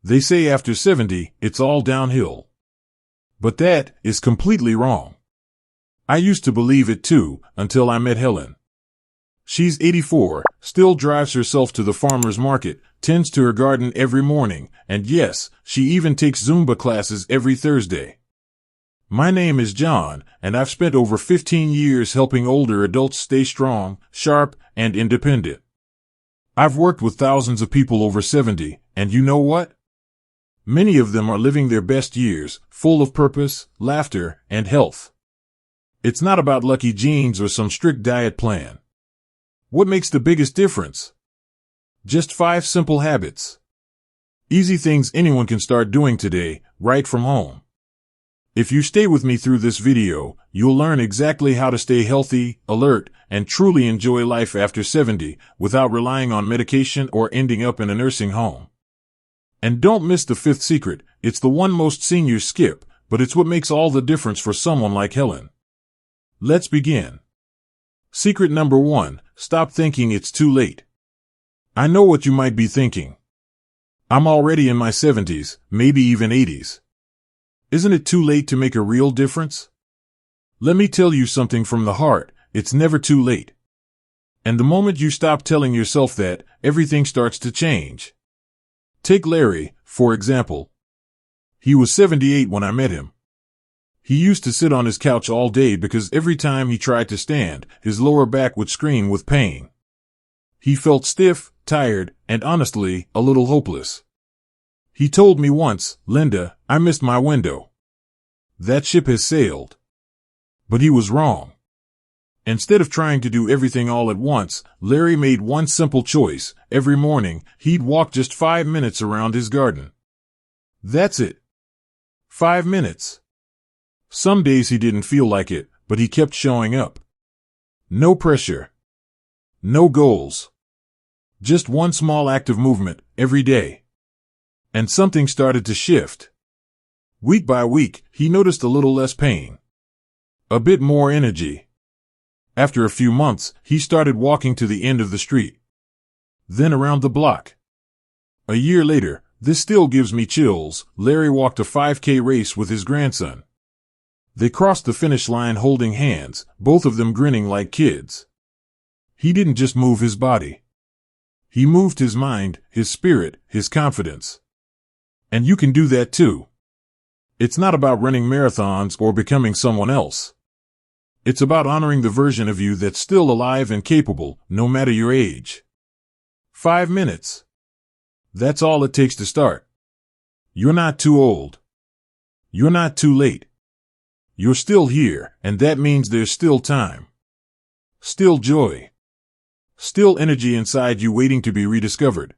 They say after 70, it's all downhill. But that is completely wrong. I used to believe it too, until I met Helen. She's 84, still drives herself to the farmer's market, tends to her garden every morning, and yes, she even takes Zumba classes every Thursday. My name is John, and I've spent over 15 years helping older adults stay strong, sharp, and independent. I've worked with thousands of people over 70, and you know what? Many of them are living their best years, full of purpose, laughter, and health. It's not about lucky genes or some strict diet plan. What makes the biggest difference? Just 5 simple habits. Easy things anyone can start doing today, right from home. If you stay with me through this video, you'll learn exactly how to stay healthy, alert, and truly enjoy life after 70 without relying on medication or ending up in a nursing home. And don't miss the 5th secret. It's the one most seniors skip, but it's what makes all the difference for someone like Helen. Let's begin. Secret number 1, stop thinking it's too late. I know what you might be thinking. I'm already in my 70s, maybe even 80s. Isn't it too late to make a real difference? Let me tell you something from the heart, it's never too late. And the moment you stop telling yourself that, everything starts to change. Take Larry, for example. He was 78 when I met him. He used to sit on his couch all day because every time he tried to stand, his lower back would scream with pain. He felt stiff, tired, and honestly, a little hopeless. He told me once, "Linda, I missed my window. That ship has sailed." But he was wrong. Instead of trying to do everything all at once, Larry made one simple choice. Every morning, he'd walk just 5 minutes around his garden. That's it. 5 minutes. Some days he didn't feel like it, but he kept showing up. No pressure. No goals. Just one small act of movement, every day. And something started to shift. Week by week, he noticed a little less pain. A bit more energy. After a few months, he started walking to the end of the street. Then around the block. A year later, this still gives me chills, Larry walked a 5K race with his grandson. They crossed the finish line holding hands, both of them grinning like kids. He didn't just move his body. He moved his mind, his spirit, his confidence. And you can do that too. It's not about running marathons or becoming someone else. It's about honoring the version of you that's still alive and capable, no matter your age. 5 minutes. That's all it takes to start. You're not too old. You're not too late. You're still here, and that means there's still time. Still joy. Still energy inside you waiting to be rediscovered.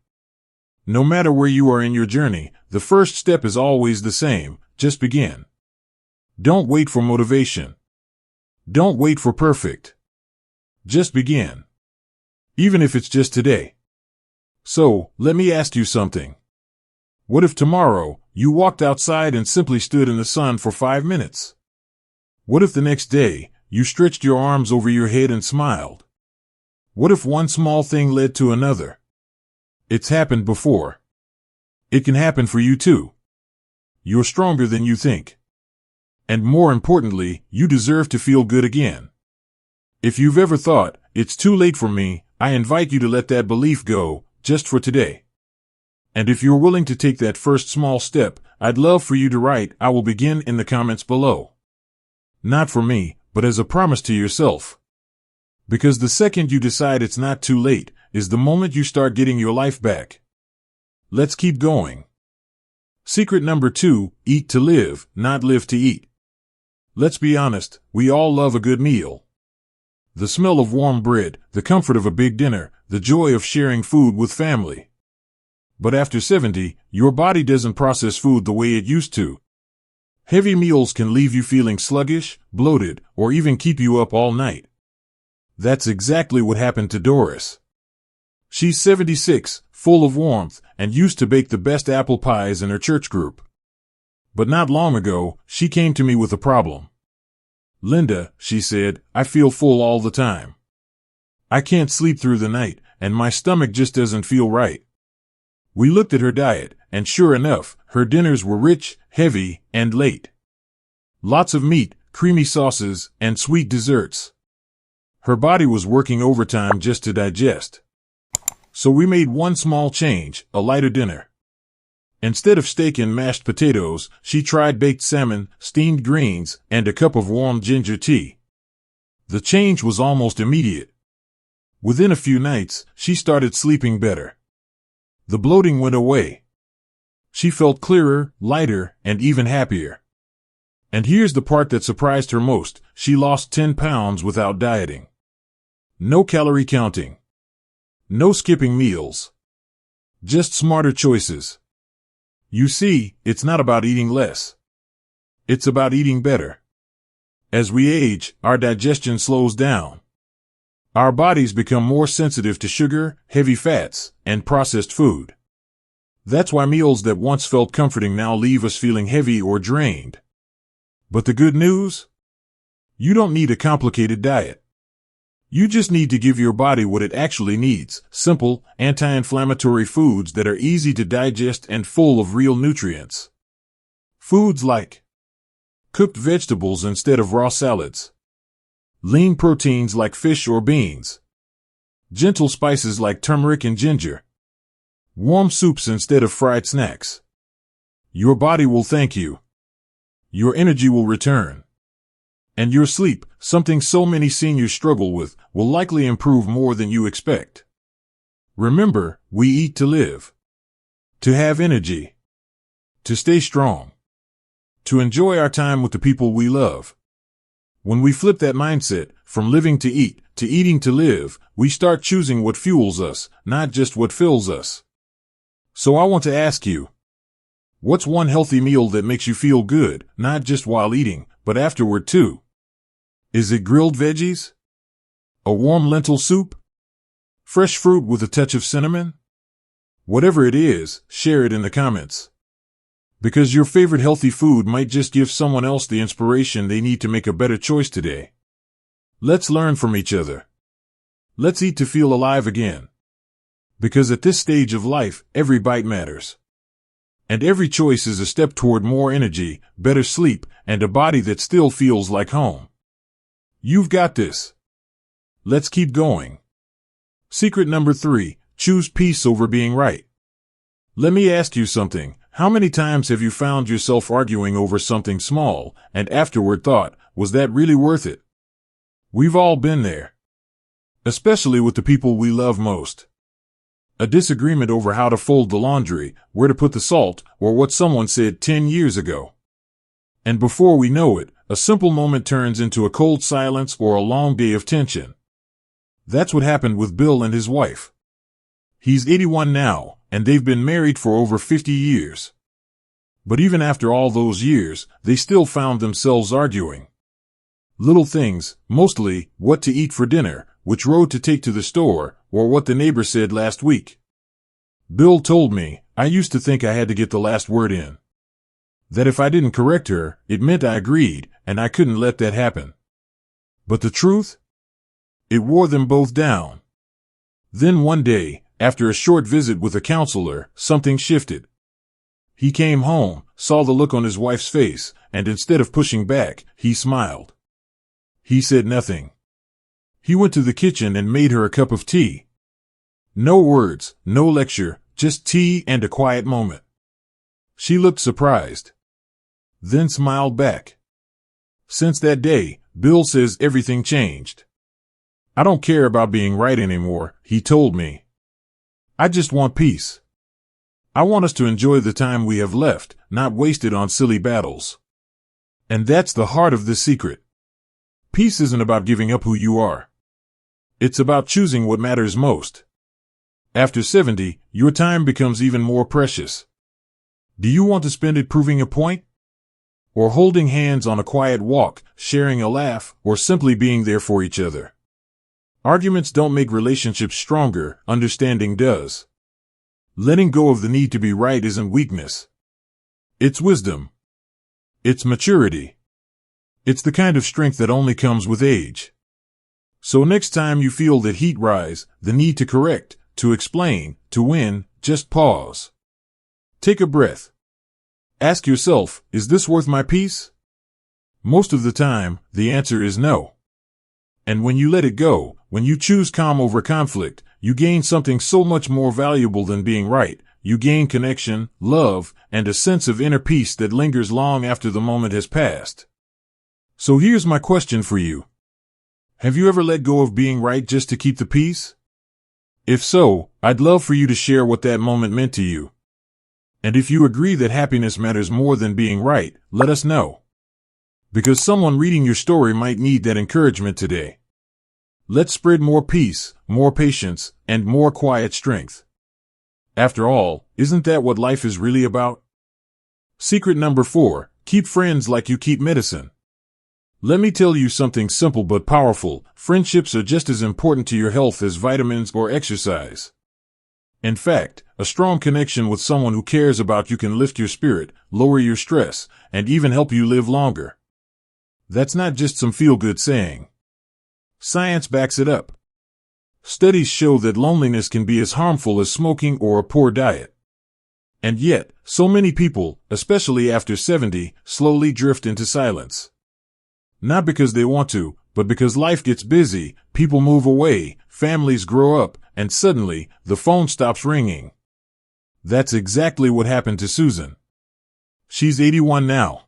No matter where you are in your journey, the first step is always the same. Just begin. Don't wait for motivation. Don't wait for perfect. Just begin. Even if it's just today. So, let me ask you something. What if tomorrow, you walked outside and simply stood in the sun for 5 minutes? What if the next day, you stretched your arms over your head and smiled? What if one small thing led to another? It's happened before. It can happen for you too. You're stronger than you think. And more importantly, you deserve to feel good again. If you've ever thought, it's too late for me, I invite you to let that belief go, just for today. And if you're willing to take that first small step, I'd love for you to write, "I will begin" in the comments below. Not for me, but as a promise to yourself. Because the second you decide it's not too late, is the moment you start getting your life back. Let's keep going. Secret number 2, eat to live, not live to eat. Let's be honest, we all love a good meal. The smell of warm bread, the comfort of a big dinner, the joy of sharing food with family. But after 70, your body doesn't process food the way it used to. Heavy meals can leave you feeling sluggish, bloated, or even keep you up all night. That's exactly what happened to Doris. She's 76, full of warmth, and used to bake the best apple pies in her church group. But not long ago, she came to me with a problem. "Linda," she said, "I feel full all the time. I can't sleep through the night, and my stomach just doesn't feel right." We looked at her diet, and sure enough, her dinners were rich, heavy, and late. Lots of meat, creamy sauces, and sweet desserts. Her body was working overtime just to digest. So we made one small change, a lighter dinner. Instead of steak and mashed potatoes, she tried baked salmon, steamed greens, and a cup of warm ginger tea. The change was almost immediate. Within a few nights, she started sleeping better. The bloating went away. She felt clearer, lighter, and even happier. And here's the part that surprised her most: she lost 10 pounds without dieting. No calorie counting. No skipping meals. Just smarter choices. You see, it's not about eating less. It's about eating better. As we age, our digestion slows down. Our bodies become more sensitive to sugar, heavy fats, and processed food. That's why meals that once felt comforting now leave us feeling heavy or drained. But the good news? You don't need a complicated diet. You just need to give your body what it actually needs: simple, anti-inflammatory foods that are easy to digest and full of real nutrients. Foods like cooked vegetables instead of raw salads, lean proteins like fish or beans, gentle spices like turmeric and ginger, warm soups instead of fried snacks. Your body will thank you. Your energy will return. And your sleep, something so many seniors struggle with, will likely improve more than you expect. Remember, we eat to live. To have energy. To stay strong. To enjoy our time with the people we love. When we flip that mindset, from living to eat, to eating to live, we start choosing what fuels us, not just what fills us. So I want to ask you, what's one healthy meal that makes you feel good, not just while eating, but afterward too? Is it grilled veggies? A warm lentil soup? Fresh fruit with a touch of cinnamon? Whatever it is, share it in the comments. Because your favorite healthy food might just give someone else the inspiration they need to make a better choice today. Let's learn from each other. Let's eat to feel alive again. Because at this stage of life, every bite matters. And every choice is a step toward more energy, better sleep, and a body that still feels like home. You've got this. Let's keep going. Secret number 3, choose peace over being right. Let me ask you something. How many times have you found yourself arguing over something small, and afterward thought, was that really worth it? We've all been there. Especially with the people we love most. A disagreement over how to fold the laundry, where to put the salt, or what someone said 10 years ago. And before we know it, a simple moment turns into a cold silence or a long day of tension. That's what happened with Bill and his wife. He's 81 now, and they've been married for over 50 years. But even after all those years, they still found themselves arguing. Little things, mostly what to eat for dinner, which road to take to the store, or what the neighbor said last week. Bill told me, I used to think I had to get the last word in. That if I didn't correct her, it meant I agreed, and I couldn't let that happen. But the truth? It wore them both down. Then one day, after a short visit with a counselor, something shifted. He came home, saw the look on his wife's face, and instead of pushing back, he smiled. He said nothing. He went to the kitchen and made her a cup of tea. No words, no lecture, just tea and a quiet moment. She looked surprised. Then smiled back. Since that day, Bill says everything changed. I don't care about being right anymore, he told me. I just want peace. I want us to enjoy the time we have left, not waste it on silly battles. And that's the heart of the secret. Peace isn't about giving up who you are. It's about choosing what matters most. After 70, your time becomes even more precious. Do you want to spend it proving a point? Or holding hands on a quiet walk, sharing a laugh, or simply being there for each other? Arguments don't make relationships stronger, understanding does. Letting go of the need to be right isn't weakness. It's wisdom. It's maturity. It's the kind of strength that only comes with age. So next time you feel that heat rise, the need to correct, to explain, to win, just pause. Take a breath. Ask yourself, is this worth my peace? Most of the time, the answer is no. And when you let it go, when you choose calm over conflict, you gain something so much more valuable than being right. You gain connection, love, and a sense of inner peace that lingers long after the moment has passed. So here's my question for you. Have you ever let go of being right just to keep the peace? If so, I'd love for you to share what that moment meant to you. And if you agree that happiness matters more than being right, let us know. Because someone reading your story might need that encouragement today. Let's spread more peace, more patience, and more quiet strength. After all, isn't that what life is really about? Secret number 4, keep friends like you keep medicine. Let me tell you something simple but powerful. Friendships are just as important to your health as vitamins or exercise. In fact, a strong connection with someone who cares about you can lift your spirit, lower your stress, and even help you live longer. That's not just some feel-good saying. Science backs it up. Studies show that loneliness can be as harmful as smoking or a poor diet. And yet, so many people, especially after 70, slowly drift into silence. Not because they want to, but because life gets busy, people move away, families grow up, and suddenly, the phone stops ringing. That's exactly what happened to Susan. She's 81 now.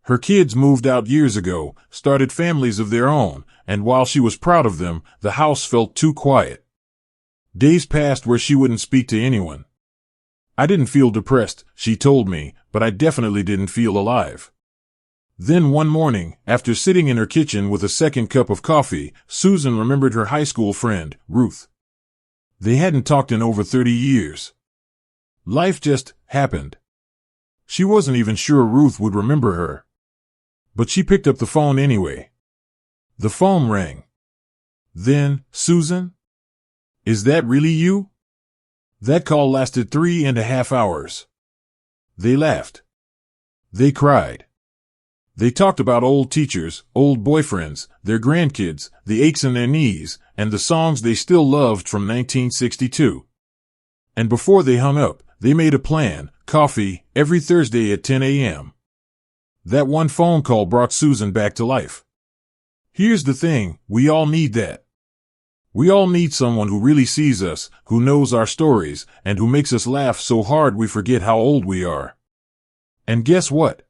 Her kids moved out years ago, started families of their own, and while she was proud of them, the house felt too quiet. Days passed where she wouldn't speak to anyone. I didn't feel depressed, she told me, but I definitely didn't feel alive. Then one morning, after sitting in her kitchen with a second cup of coffee, Susan remembered her high school friend, Ruth. They hadn't talked in over 30 years. Life just happened. She wasn't even sure Ruth would remember her. But she picked up the phone anyway. The phone rang. Then, Susan? Is that really you? That call lasted 3.5 hours. They laughed. They cried. They talked about old teachers, old boyfriends, their grandkids, the aches in their knees, and the songs they still loved from 1962. And before they hung up, they made a plan, coffee, every Thursday at 10 a.m. That one phone call brought Susan back to life. Here's the thing, we all need that. We all need someone who really sees us, who knows our stories, and who makes us laugh so hard we forget how old we are. And guess what?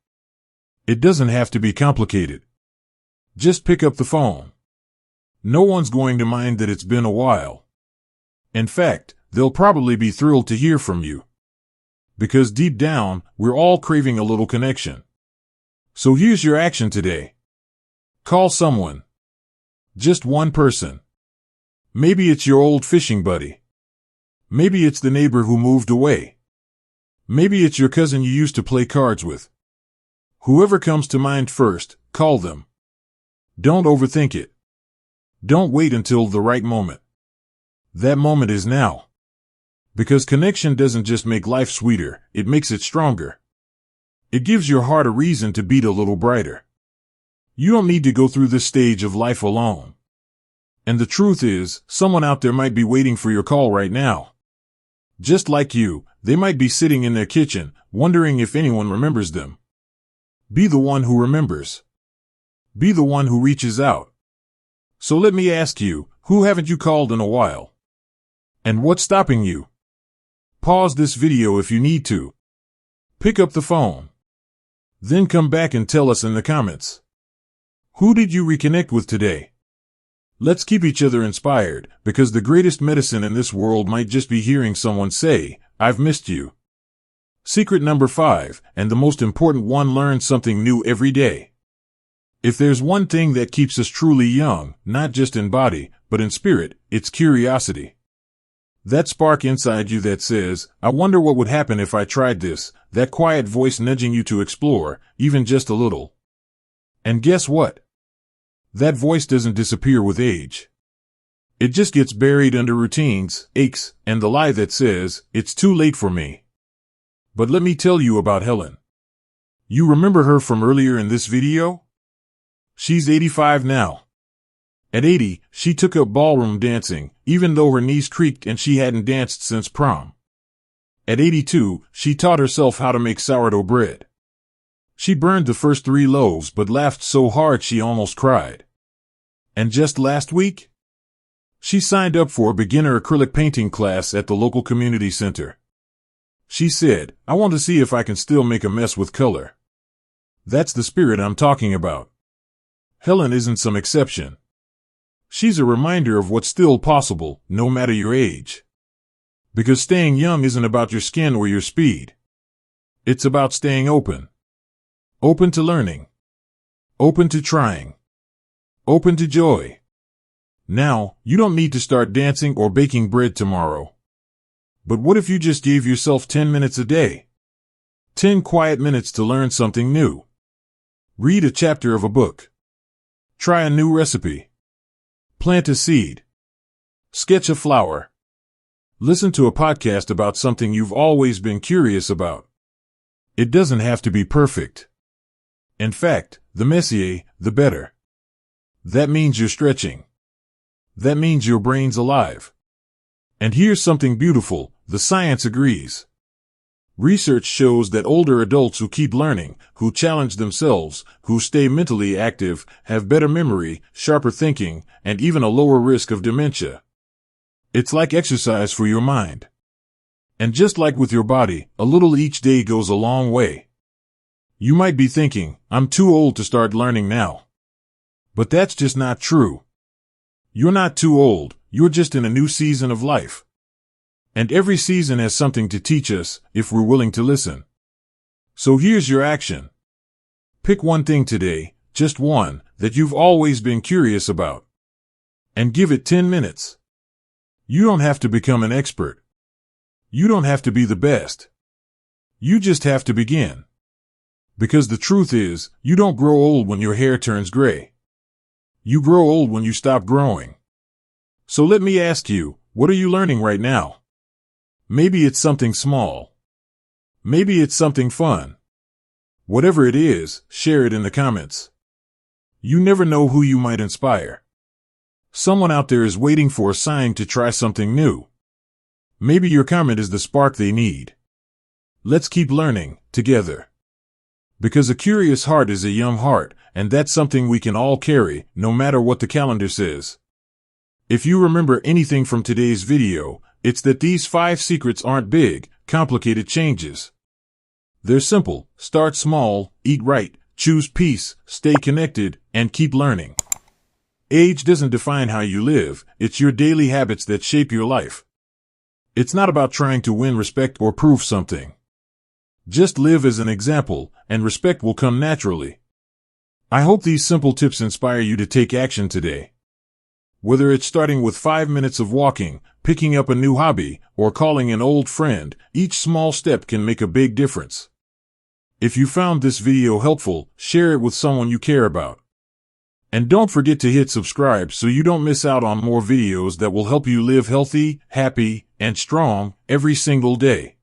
It doesn't have to be complicated. Just pick up the phone. No one's going to mind that it's been a while. In fact, they'll probably be thrilled to hear from you. Because deep down, we're all craving a little connection. So here's your action today. Call someone. Just one person. Maybe it's your old fishing buddy. Maybe it's the neighbor who moved away. Maybe it's your cousin you used to play cards with. Whoever comes to mind first, call them. Don't overthink it. Don't wait until the right moment. That moment is now. Because connection doesn't just make life sweeter, it makes it stronger. It gives your heart a reason to beat a little brighter. You don't need to go through this stage of life alone. And the truth is, someone out there might be waiting for your call right now. Just like you, they might be sitting in their kitchen, wondering if anyone remembers them. Be the one who remembers. Be the one who reaches out. So let me ask you, who haven't you called in a while? And what's stopping you? Pause this video if you need to. Pick up the phone. Then come back and tell us in the comments. Who did you reconnect with today? Let's keep each other inspired, because the greatest medicine in this world might just be hearing someone say, "I've missed you." Secret number 5, and the most important one, learn something new every day. If there's one thing that keeps us truly young, not just in body, but in spirit, it's curiosity. That spark inside you that says, "I wonder what would happen if I tried this," that quiet voice nudging you to explore, even just a little. And guess what? That voice doesn't disappear with age. It just gets buried under routines, aches, and the lie that says, "It's too late for me." But let me tell you about Helen. You remember her from earlier in this video? She's 85 now. At 80, she took up ballroom dancing, even though her knees creaked and she hadn't danced since prom. At 82, she taught herself how to make sourdough bread. She burned the first 3 loaves but laughed so hard she almost cried. And just last week, she signed up for a beginner acrylic painting class at the local community center. She said, "I want to see if I can still make a mess with color." That's the spirit I'm talking about. Helen isn't some exception. She's a reminder of what's still possible, no matter your age. Because staying young isn't about your skin or your speed. It's about staying open. Open to learning. Open to trying. Open to joy. Now, you don't need to start dancing or baking bread tomorrow. But what if you just gave yourself 10 minutes a day? 10 quiet minutes to learn something new. Read a chapter of a book. Try a new recipe. Plant a seed. Sketch a flower. Listen to a podcast about something you've always been curious about. It doesn't have to be perfect. In fact, the messier, the better. That means you're stretching. That means your brain's alive. And here's something beautiful, the science agrees. Research shows that older adults who keep learning, who challenge themselves, who stay mentally active, have better memory, sharper thinking, and even a lower risk of dementia. It's like exercise for your mind. And just like with your body, a little each day goes a long way. You might be thinking, "I'm too old to start learning now." But that's just not true. You're not too old, you're just in a new season of life. And every season has something to teach us, if we're willing to listen. So here's your action. Pick one thing today, just one, that you've always been curious about. And give it 10 minutes. You don't have to become an expert. You don't have to be the best. You just have to begin. Because the truth is, you don't grow old when your hair turns gray. You grow old when you stop growing. So let me ask you, what are you learning right now? Maybe it's something small. Maybe it's something fun. Whatever it is, share it in the comments. You never know who you might inspire. Someone out there is waiting for a sign to try something new. Maybe your comment is the spark they need. Let's keep learning, together. Because a curious heart is a young heart, and that's something we can all carry, no matter what the calendar says. If you remember anything from today's video, it's that these 5 secrets aren't big, complicated changes. They're simple: start small, eat right, choose peace, stay connected, and keep learning. Age doesn't define how you live, it's your daily habits that shape your life. It's not about trying to win respect or prove something. Just live as an example, and respect will come naturally. I hope these simple tips inspire you to take action today. Whether it's starting with 5 minutes of walking, picking up a new hobby, or calling an old friend, each small step can make a big difference. If you found this video helpful, share it with someone you care about. And don't forget to hit subscribe so you don't miss out on more videos that will help you live healthy, happy, and strong every single day.